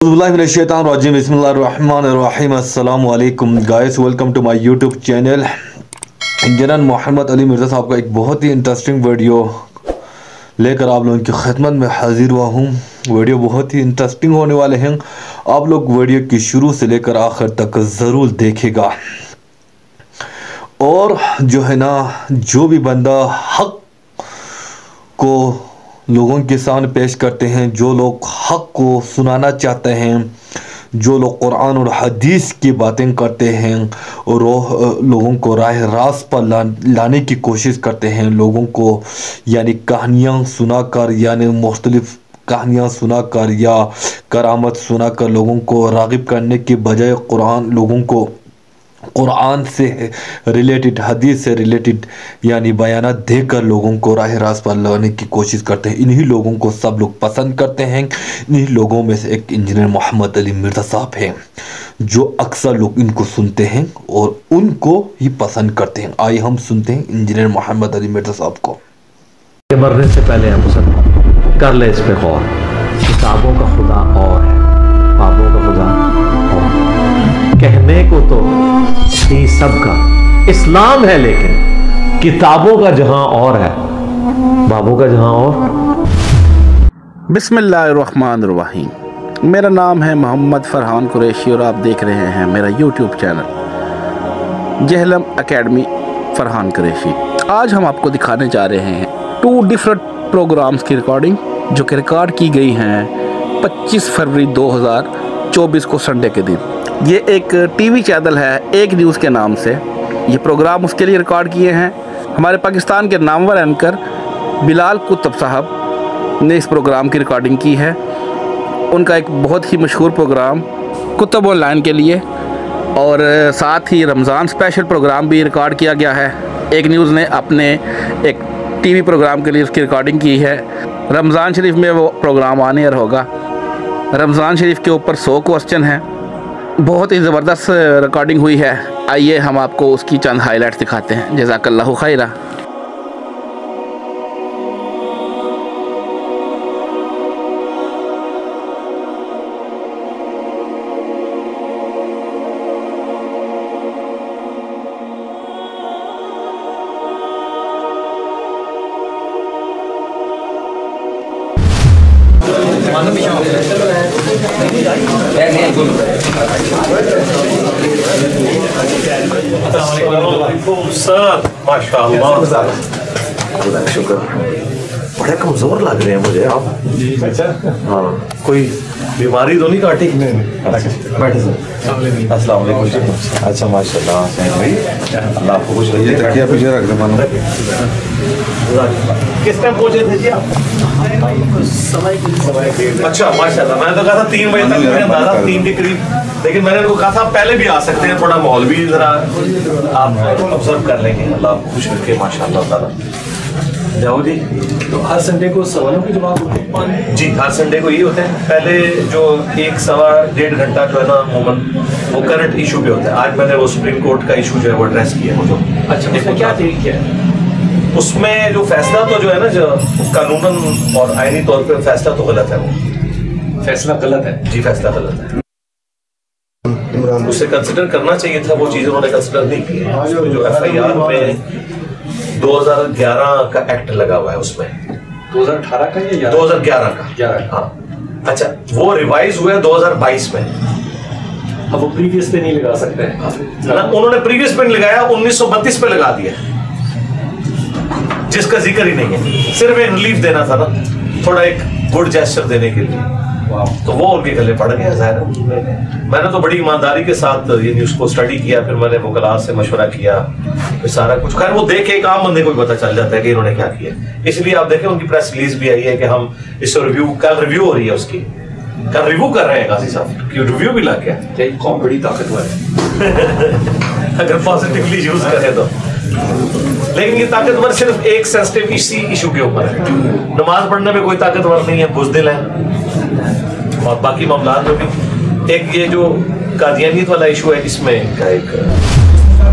बिस्मिल्लाहिर्रहमानिर्रहीम। अस्सलामु अलैकुम guys, welcome to my YouTube channel. Engineer Mohammad Ali Mirza साहब का एक बहुत ही इंटरेस्टिंग वीडियो लेकर आप लोगों की खिदमत में हाजिर हुआ हूँ। वीडियो बहुत ही इंटरेस्टिंग होने वाले हैं। आप लोग वीडियो की शुरू से लेकर आखिर तक ज़रूर देखेगा। और जो है ना, जो भी बंदा हक़ को लोगों के सामने पेश करते हैं, जो लोग हक़ को सुनाना चाहते हैं, जो लोग कुरान और हदीस की बातें करते हैं और लोगों को राह रास्त पर लाने की कोशिश करते हैं, लोगों को यानी कहानियाँ सुनाकर, यानी मुख्तलिफ कहानियाँ सुनाकर या करामत सुनाकर लोगों को राग़िब करने के बजाय लोगों को कुरान से रिलेटेड, हदीस से रिलेटेड यानी बयानात देकर लोगों को राह रास्त पर लाने की कोशिश करते हैं। इन्हीं लोगों को सब लोग पसंद करते हैं। इन्हीं लोगों में से एक इंजीनियर मोहम्मद अली मिर्ज़ा साहब हैं, जो अक्सर लोग इनको सुनते हैं और उनको ही पसंद करते हैं। आइए हम सुनते हैं इंजीनियर मोहम्मद अली मिर्ज़ा साहब को। मरने से पहले हम मुसलमान कर ले इस पे गौर, किताबों का खुदा और है, बाबों का खुदा और है। कहने को तो ही सबका इस्लाम है, लेकिन किताबों का जहां और है, बाबों का जहां और। बिस्मिल्लाहिर्रहमानिर्रहीम। मेरा नाम है मोहम्मद फरहान कुरैशी और आप देख रहे हैं मेरा YouTube channel Jhelum academy Farhan Qureshi. आज हम आपको दिखाने जा रहे हैं 2 डिफरेंट प्रोग्राम्स की रिकॉर्डिंग, जो कि रिकॉर्ड की गई हैं 25 फरवरी 2024 को संडे के दिन। ये एक टीवी चैनल है एक न्यूज़ के नाम से। ये प्रोग्राम उसके लिए रिकॉर्ड किए हैं। हमारे पाकिस्तान के नामवर एंकर बिलाल कुतुब साहब ने इस प्रोग्राम की रिकॉर्डिंग की है। उनका एक बहुत ही मशहूर प्रोग्राम कुतुब ऑनलाइन के लिए, और साथ ही रमज़ान स्पेशल प्रोग्राम भी रिकॉर्ड किया गया है। एक न्यूज़ ने अपने एक टीवी प्रोग्राम के लिए उसकी रिकॉर्डिंग की है। रमज़ान शरीफ में वो प्रोग्राम ऑन एयर होगा। रमज़ान शरीफ के ऊपर 100 क्वेश्चन हैं। बहुत ही ज़बरदस्त रिकॉर्डिंग हुई है। आइए हम आपको उसकी चंद हाइलाइट्स दिखाते हैं। जज़ाकल्लाहु खैरा। माशाअल्लाह, शुक्र। बड़े कमजोर लग रहे हैं मुझे आप। हाँ, कोई बीमारी तो नहीं काटी? बैठे सर। अस्सलाम वालेकुम। अच्छा माशाअल्लाह, अल्लाह आपको खुश रखिए। तकिया पीछे रख दे मानो। किस टाइम पहुंचे थे जी आप? अच्छा माशाअल्लाह, मैंने तो कहा था 3 बजे तक, मुझे अंदाजा 3 के करीब, लेकिन मैंने उनको कहा था पहले भी आ सकते हैं, थोड़ा माहौल भी जरा आप ऑब्जर्व कर लेंगे। अल्लाह आपको खुश रखे माशाअल्लाह ताला। जाओ जी। तो हर संडे को सवालों के जवाब होते हैं जी, हर संडे को ये होते हैं। पहले जो 1 सवा डेढ़ घंटा जो है ना अमूमन वो करंट इशू पे होता है। आज मैंने वो सुप्रीम कोर्ट का इशू जो है वो एड्रेस किया है। अच्छा, उसमें क्या तरीका है? उसमें जो फैसला तो जो है ना, जो कानूनन और आईनी तौर पे फैसला तो गलत है। वो फैसला गलत है जी, फैसला गलत है। उसे कंसिडर करना चाहिए था, वो चीज़ उन्होंने कंसिडर नहीं की है। जो FIR में 2011 का एक्ट लगा हुआ है, उसमें 2018 का या 2011 का? 11। हाँ, अच्छा, वो रिवाइज हुआ है 2022 में। अब वो प्रीवियस पे नहीं लगा सकते हैं ना, उन्होंने प्रीवियस पे नहीं लगाया, 1932 पे लगा दिया, जिसका जिक्र ही नहीं है। सिर्फ एक रिलीफ देना था ना, थोड़ा एक गुड जेस्चर देने के लिए, तो वो उनके गले पड़ गया। ज़ाहिर मैंने तो बड़ी ईमानदारी के साथ ये न्यूज़ को स्टडी किया, फिर मैंने वकला से मशवरा किया, फिर सारा कुछ। खैर वो देख के एक आम बंदे को भी पता चल जाता है कि इन्होंने क्या किया। इसलिए आप देखें उनकी प्रेस रिलीज भी आई है कि हम इस रिव्यू, कल रिव्यू हो रही है उसकी, कल रिव्यू कर रहे हैं काजी साहब की, रिव्यू भी लग गया। कौन बड़ी ताकतवर है अगर पॉजिटिवली यूज करें तो। लेकिन ये ताकतवर सिर्फ एक सेंसिटिव इशू के ऊपर है। नमाज पढ़ने में कोई ताकतवर नहीं है, बुज़दिल है। और बाकी मामलात में भी एक ये जो कादियानियत वाला इशू है, इसमें का एक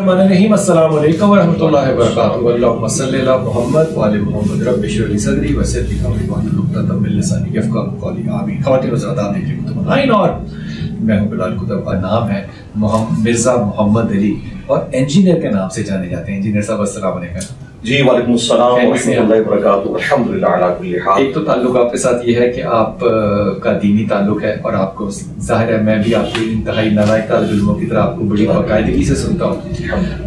बिस्मिल्लाहिर्रहमानिर्रहीम अस्सलाम वालेकुम व रहमतुल्लाहि व बरकातुहू अल्लाहुम्मा सल्लि अला मुहम्मद व आलि मुहम्मद रब्बि इश्रह ली सदरी व यस्सिर ली अमरी वाहलुल उक़दतम मिन लिसानी यफ़क़हू क़ौली आमीन। ख़वातीन हज़रात, आप देख रहे हैं कुतुब ऑनलाइन और मैं हूं बिलाल कुतुब और नाम है मिर्ज़ा मोहम्मद अली और इंजीनियर के नाम से जाने जाते हैं। इंजीनियर साहब अस्सलाम वालेकुम। जी वालेकुम अस्सलाम व रहमतुल्लाहि व बरकातुहू। अल्हम्दुलिल्लाह अला कुल्ली हाल। एक तो ताल्लुक आपके साथ ये है कि आप का दीनी ताल्लुक है और आपको जाहिर है मैं भी आपकी इंतहाई नालायक तालिब की तरह आपको बड़ी बाकायदगी से सुनता हूँ।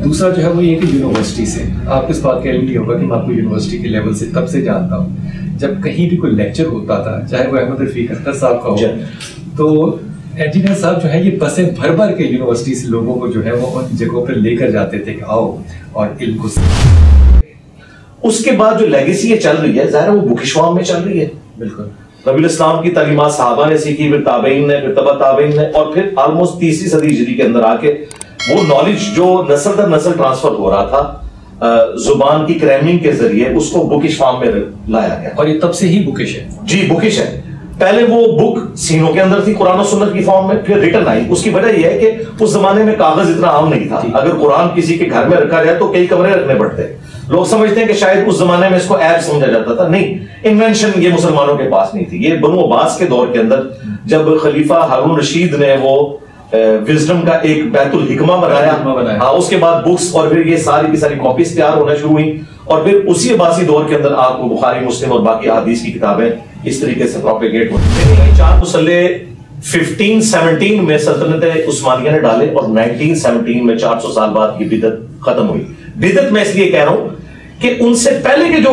दूसरा जो है वो ये कि यूनिवर्सिटी से आपको इस बात का इल्म नहीं होगा कि मैं आपको यूनिवर्सिटी के लेवल से तब से जानता हूँ जब कहीं भी कोई लेक्चर होता था, चाहे वो अहमद रफीक अख्तर साहब का हो, तो इंजीनियर साहब जो है ये बसें भर भर के यूनिवर्सिटी से लोगों को जो है वो उन जगहों पर लेकर जाते थे कि आओ और इल्म को। उसके बाद जो लेगेसी ये चल रही है ज़ाहिर है वो बुकिशवाम में चल रही है। बिल्कुल नबी इस्लाम की तालीमात सहाबा ने सीखी, फिर ताबईन ने, फिर तबा ताबईन ने, और फिर ऑलमोस्ट 3री सदी हिजरी के अंदर आके वो नॉलेज जो नस्ल दर नस्ल ट्रांसफर हो रहा था जुबान की क्रैमिंग के जरिए, उसको बुकिश फॉर्म में लाया गया और ये तब से ही बुकिश है। जी बुकिश है। पहले वो बुक सीनों के अंदर थी कुरान और सुन्नत की फॉर्म में, फिर रिटर्न आई। उसकी वजह यह है कि उस जमाने में कागज इतना आम नहीं था। अगर कुरान किसी के घर में रखा जाए तो कई कमरे रखने पड़ते। लोग समझते हैं कि शायद उस जमाने में इसको ऐप समझा जाता था। नहीं, इन्वेंशन ये मुसलमानों के पास नहीं थी। ये बनु अब्बास के दौर के अंदर जब खलीफा हारून रशीद ने वो विजडम का एक बैतुल हिकमा बनाया, हाँ, उसके बाद बुक्स और फिर ये सारी की सारी कॉपीज तैयार होना शुरू हुई और फिर उसी अब्बासी दौर के अंदर आपको बुखारी, मुस्लिम और बाकी हदीस की किताबें इस तरीके से प्रोपेगेट होती। 4 मुसल्ले 1517 में सल्तनत उस्मानिया ने डाले और 1917 में 400 साल बाद ये बिदत खत्म हुई। बिदत मैं इसलिए कह रहा हूं कि उनसे पहले के जो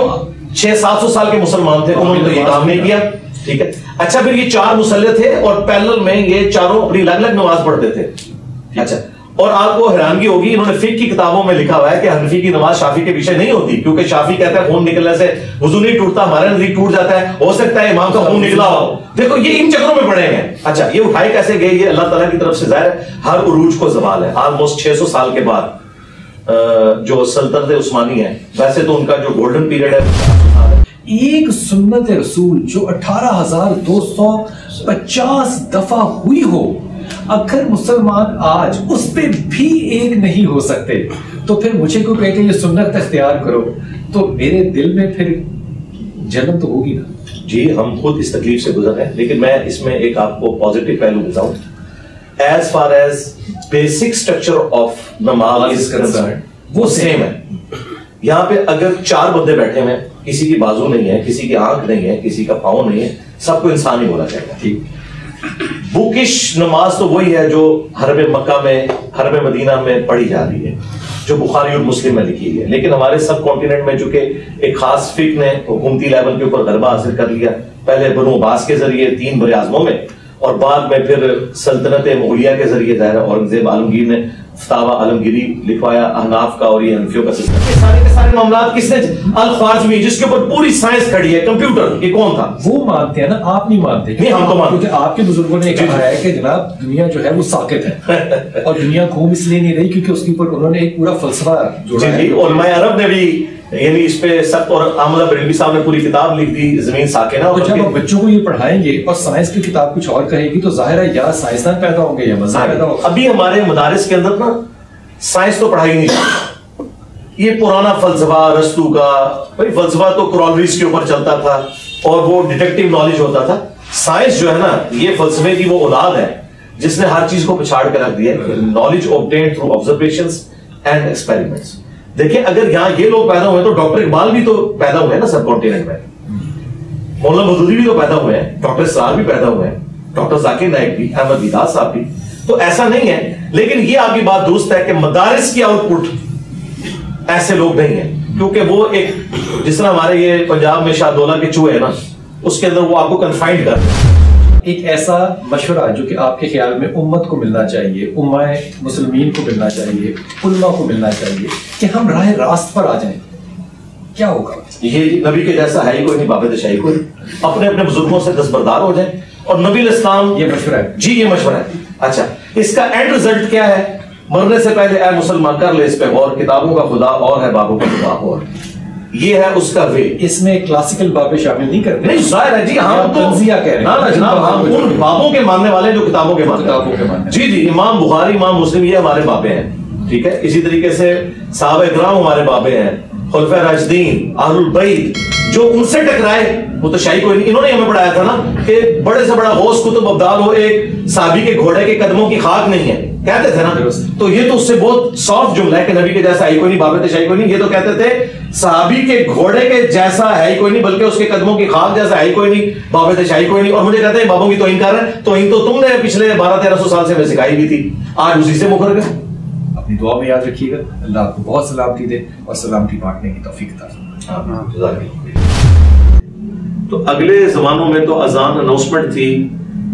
600-700 साल के मुसलमान थे उन्होंने तो ये काम नहीं किया। ठीक है, अच्छा, फिर ये 4 मुसल्ले थे और पैरेलल में ये चारों अपनी अलग अलग नमाज पढ़ते थे। अच्छा, और आपको हैरानगी होगी, इन्होंने फिक्र की किताबों में लिखा हुआ है कि हनफी की नमाज शाफी के पीछे नहीं होती, क्योंकि शाफी कहता है खून निकलने से वुजू नहीं टूटता, हमारा नजदीक टूट जाता है, हो सकता है इमाम का खून निकला हो। देखो ये इन चक्रों में पड़े हैं। अच्छा, ये उठाए कैसे गए? ये अल्लाह ताला की तरफ से ज़ाहिर है हर उरूज को ज़वाल है। ऑलमोस्ट 600 साल के बाद जो सल्तनत उस्मानी है, वैसे तो उनका जो गोल्डन पीरियड है, एक सुन्नत रसूल जो 18,250 दफा हुई हो, अगर मुसलमान आज उस पे भी एक नहीं हो सकते तो फिर मुझे को कहते ये सुन्नत इख्तियार करो, तो मेरे दिल में फिर जलन तो होगी ना। जी, हम खुद इस तकलीफ से गुजर रहे हैं, लेकिन मैं इसमें एक आपको पॉजिटिव पहलू बताऊं। As far as basic structure of नमाज इज कंसर्न, वो सेम है। यहाँ पे अगर 4 बंदे बैठे हुए हैं, किसी की बाजू नहीं है, किसी की आंख नहीं है, किसी का पाँव नहीं है, सबको इंसान ही बोला जाएगा। ठीक, बुकिश नमाज तो वही है जो हरम मक्का में, हरम मदीना में पढ़ी जा रही है, जो बुखारी और मुस्लिम में लिखी है। लेकिन हमारे सब कॉन्टिनेंट में चूंकि एक खास फिक्र ने हुकूमती लेवल के ऊपर गलबा हासिल कर लिया, पहले बनु अब्बास के जरिए 3 बड़े आज़मों में, और बाद में फिर सल्तनत मुगलिया के जरिए ज़ाहिर औरंगजेब आलमगीर ने फतावा आलमगीरी लिखवाया अहनाफ का और ये हनफियों का सिलसिला। ये सारे के सारे मामलात किसने? अल-ख्वारिज़मी, जिसके ऊपर पूरी साइंस खड़ी है, कंप्यूटर, ये कौन था? वो मानते हैं ना, आप नहीं मानते। नहीं, हम तो मानते, क्योंकि आपके बुजुर्गों ने कहा है कि जनाब दुनिया जो है वो साकित है और दुनिया घूम इसलिए नहीं रही क्योंकि उसके ऊपर उन्होंने एक पूरा फलसफा जोड़ा है। उलमाए अरब ने भी यानी इस पे सख्त, और अहमद बरेलवी साहब ने पूरी किताब लिख दी जमीन साकिना। और जब बच्चों को ये पढ़ाएंगे और साइंस की किताब कुछ और कहेगी तो जाहिर है या साइंसदान पैदा होंगे या मज़हब पैदा होगा। अभी हमारे मदारिस के अंदर ना साइंस तो पढ़ाई नहीं जाती। ये पुराना फलसफा रस्तू का, भाई फलसफा तो क्रॉलरीज के ऊपर चलता था और वो डिटेक्टिव नॉलेज होता था। साइंस जो है ना, ये फलसफे की वो औलाद है जिसने हर चीज को पछाड़ कर रख दिया। Knowledge obtained through observations and experiments. देखिए, अगर यहाँ ये लोग पैदा हुए तो डॉक्टर इकबाल भी तो पैदा हुए ना सब कॉन्टिनेंट में, मौलाना मौदूदी भी तो पैदा हुए हैं, डॉक्टर सरार भी पैदा हुए हैं, डॉक्टर जाकिर नाइक भी, अहमद दीदार साहब भी। तो ऐसा नहीं है, लेकिन ये आपकी बात दुरुस्त है कि मदारिस की आउटपुट ऐसे लोग नहीं है, क्योंकि वो एक जिस तरह हमारे ये पंजाब में शाहदौला के चूहे है ना, उसके अंदर वो आपको कन्फाइंड कर रहे हैं। एक ऐसा मशवरा जो कि आपके ख्याल में उम्मत को मिलना चाहिए, उम्माए मुसलमीन को मिलना चाहिए, उल्मा को मिलना चाहिए कि हम राह रास्त पर आ जाएं, क्या होगा? ये नबी के जैसा है ही कोई नहीं, बाबे शाही कोई, अपने अपने बुजुर्गों से दस्तबरदार हो जाए। और नबी इस्लाम, ये मशवरा है जी, ये मशवरा है। अच्छा, इसका एंड रिजल्ट क्या है? मरने से पहले ऐ मुसलमान कर ले इस पे गौर, किताबों का खुदा और है बाबों का खुदा और। ये है उसका वे। इसमें क्लासिकल बाबे शामिल नहीं करते। नहीं, जाहिर है जी, हम तो तंजिया कह रहे हैं ना जनाब, हम उन बाबों के मानने वाले जो किताबों के मानने। किताबों के मानने। जी जी, इमाम बुखारी, इमाम मुस्लिम, ये हमारे बाबे हैं। ٹھیک ہے. اسی طریقے سے صحابہ کرام ہمارے بابے ہیں, خلفائے راشدین, اہل البیت, جو ان سے ٹکرائے وہ تو شاہی کوئی نہیں. انہوں نے ہمیں پڑھایا تھا نا کہ بڑے سے بڑا غوث قطب ابدال ہو, ایک صحابی کے گھوڑے کے قدموں کی خاک نہیں ہے, کہتے تھے نا. تو یہ تو اس سے بہت سافٹ جملہ ہے کہ نبی کے جیسا ہے کوئی نہیں, بابے تھے شاہی کوئی نہیں. یہ تو کہتے تھے صحابی کے گھوڑے کے جیسا ہے ہی کوئی نہیں, بلکہ اس کے قدموں کی خاک جیسا ہے ہی کوئی نہیں, بابے تھے شاہی کوئی نہیں. اور مجھے کہتے ہیں بابوں کی توہین کر رہے ہیں. توہین تو تم نے پچھلے 1200-1300 سال سے ہمیں سکھائی بھی تھی, آج اسی سے مکر گئے. اپنی دعا میں یاد رکھیے گا. اللہ آپ کو بہت سلامتی دے اور سلامتی بانٹنے کی توفیق عطا فرمائے. تو اگلے زمانوں میں تو اذان اناؤنسمنٹ تھی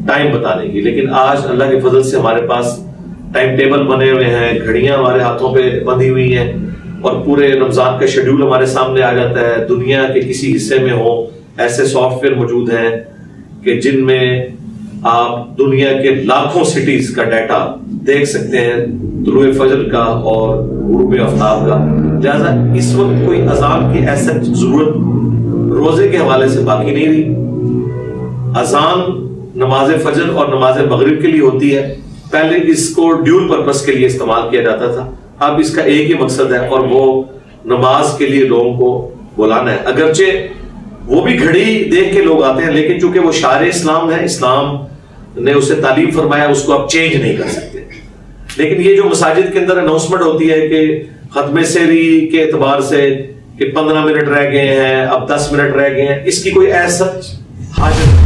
ٹائم بتانے کی, لیکن آج اللہ کے فضل سے ہمارے پاس ٹائم ٹیبل بنے ہوئے ہیں, گھڑیاں ہمارے ہاتھوں پہ بندھی ہوئی ہیں, اور پورے رمضان کا شیڈیول ہمارے سامنے آ جاتا ہے. دنیا کے کسی حصے میں ہو ایسے سافٹ ویئر موجود ہیں کہ جن میں آپ دنیا کے لاکھوں سٹیز کا ڈیٹا دیکھ سکتے ہیں, طلوع فجر کا اور غروب آفتاب کا. لہذا اس وقت کوئی اذان کی ایسا ضرورت روزے کے حوالے سے باقی نہیں رہی. اذان نماز فجر اور نماز مغرب کے لیے ہوتی ہے. پہلے اس کو ڈیول پرپس کے لیے استعمال کیا جاتا تھا, اب اس کا ایک ہی مقصد ہے اور وہ نماز کے لیے لوگوں کو بلانا ہے. اگرچہ وہ بھی گھڑی دیکھ کے لوگ آتے ہیں, لیکن چونکہ وہ شعار اسلام ہے, اسلام نے اسے تعلیم فرمایا, اس کو اب چینج نہیں کر سکتے. لیکن یہ جو مساجد کے اندر اناؤنسمنٹ ہوتی ہے کہ ختم سحری کے اعتبار سے کہ 15 منٹ رہ گئے ہیں, اب 10 منٹ رہ گئے ہیں, اس کی کوئی ایسا حاجت نہیں.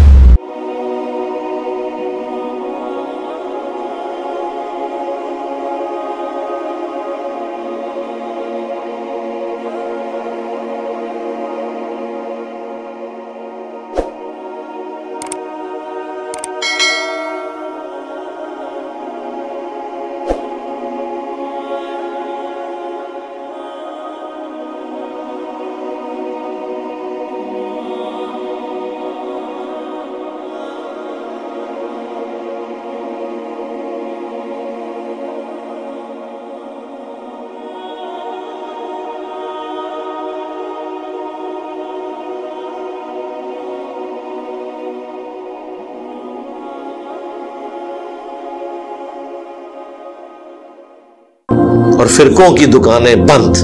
اور فرقوں کی دکانیں بند.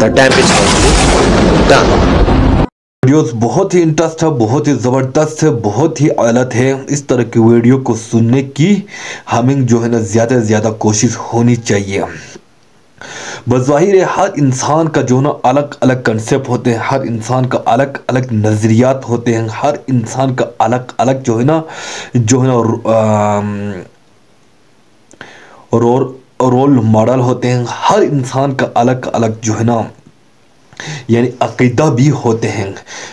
The damage has been done. Videos بہت ہی انٹرسٹ ہے, بہت ہی زبردست ہے, بہت ہی اعلیٰ ہے. اس طرح کی ویڈیو کو سننے کی ہمیں جو ہے نا زیادہ سے زیادہ کوشش ہونی چاہیے. بظاہر ہر انسان کا جو ہے نا الگ الگ کنسیپٹ ہوتے ہیں, ہر انسان کا الگ الگ نظریات ہوتے ہیں, ہر انسان کا الگ الگ جو ہے نا رول ماڈل ہوتے ہیں. ہر انسان کا الگ الگ جو ہے نا یعنی عقیدہ بھی ہوتے ہیں.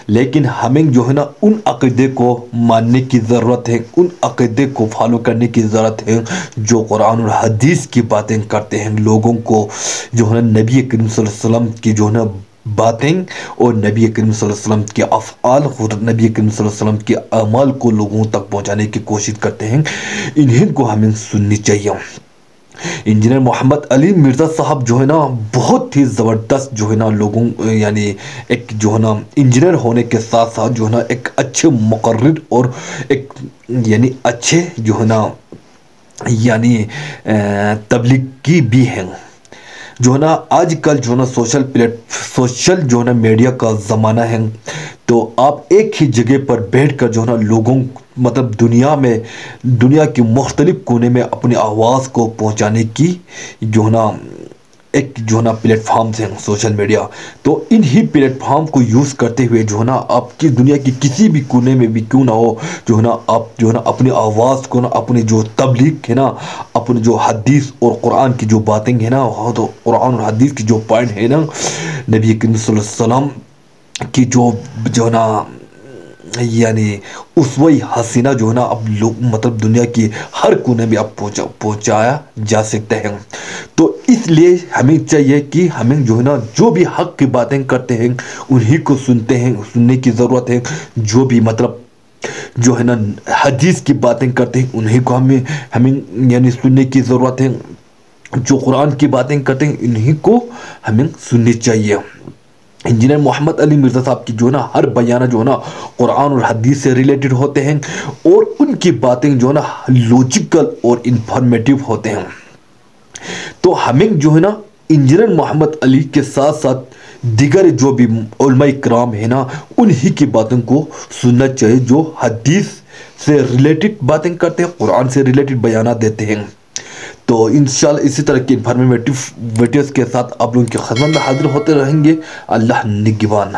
لیکن ہمیں جو ہے نا ان عقیدے کو ماننے کی ضرورت ہے, ان عقیدے کو فالو کرنے کی ضرورت ہے جو قرآن اور حدیث کی باتیں کرتے ہیں. لوگوں کو جو ہے نا نبی کریم صلی اللہ علیہ وسلم کی جو ہے نا باتیں اور نبی کریم صلی اللہ علیہ وسلم کے افعال اور نبی کریم صلی اللہ علیہ وسلم کے اعمال کو لوگوں تک پہنچانے کی کوشش کرتے ہیں, انہیں کو ہمیں سننی چاہیے. انجینئر محمد علی مرزا صاحب جو ہے نا بہت ہی زبردست جو ہے نا لوگوں یعنی ایک جو ہے نا انجینئر ہونے کے ساتھ ساتھ جو ہے نا ایک اچھے مقرر اور ایک یعنی اچھے جو ہے نا یعنی تبلیغی بھی ہیں. جو ہے نا آج کل جو ہے نا سوشل جو ہے نا میڈیا کا زمانہ ہے, تو آپ ایک ہی جگہ پر بیٹھ کر جو ہے نا لوگوں مطلب دنیا کے مختلف کونے میں اپنی آواز کو پہنچانے کی جو ہے نا ایک جو ہے نا پلیٹ فارمز ہیں سوشل میڈیا. تو انہی پلیٹ فارم کو یوز کرتے ہوئے جو ہے نا آپ کی دنیا کی کسی بھی کونے میں بھی کیوں نہ ہو جو ہے نا آپ جو ہے نا اپنی آواز کو نا اپنی جو تبلیغ ہے نا اپنی جو حدیث اور قرآن کی جو باتیں ہیں نا تو قرآن اور حدیث کی جو پوائنٹ ہے نا نبی کریم صلی اللہ علیہ وسلم کی جو ہے نا یعنی اسوہ حسینہ جو ہے نا اب لوگ مطلب دنیا کی ہر کونے میں اب پہنچایا جا سکتے ہیں. تو اس لیے ہمیں چاہیے کہ ہمیں جو ہے نا جو بھی حق کی باتیں کرتے ہیں انہی کو سننے کی ضرورت ہے. جو بھی مطلب جو ہے نا حدیث کی باتیں کرتے ہیں انہی کو ہمیں یعنی سننے کی ضرورت ہے. جو قرآن کی باتیں کرتے ہیں انہی کو ہمیں سننی چاہیے. انجینئر محمد علی مرزا صاحب کی جو ہے نا ہر بیانہ جو ہے نا قرآن اور حدیث سے ریلیٹڈ ہوتے ہیں اور ان کی باتیں جو ہے نا لوجیکل اور انفارمیٹیو ہوتے ہیں. تو ہمیں جو ہے نا انجینئر محمد علی کے ساتھ ساتھ دیگر جو بھی علماء کرام ہیں نا انہی کی باتوں کو سننا چاہیے جو حدیث سے ریلیٹڈ باتیں کرتے ہیں، قرآن سے ریلیٹڈ بیانات دیتے ہیں۔ تو انشاءاللہ اسی طرح کی انفارمیٹیو ویڈیوز کے ساتھ آپ لوگوں کی خدمت میں حاضر ہوتے رہیں گے۔ اللہ نگہبان۔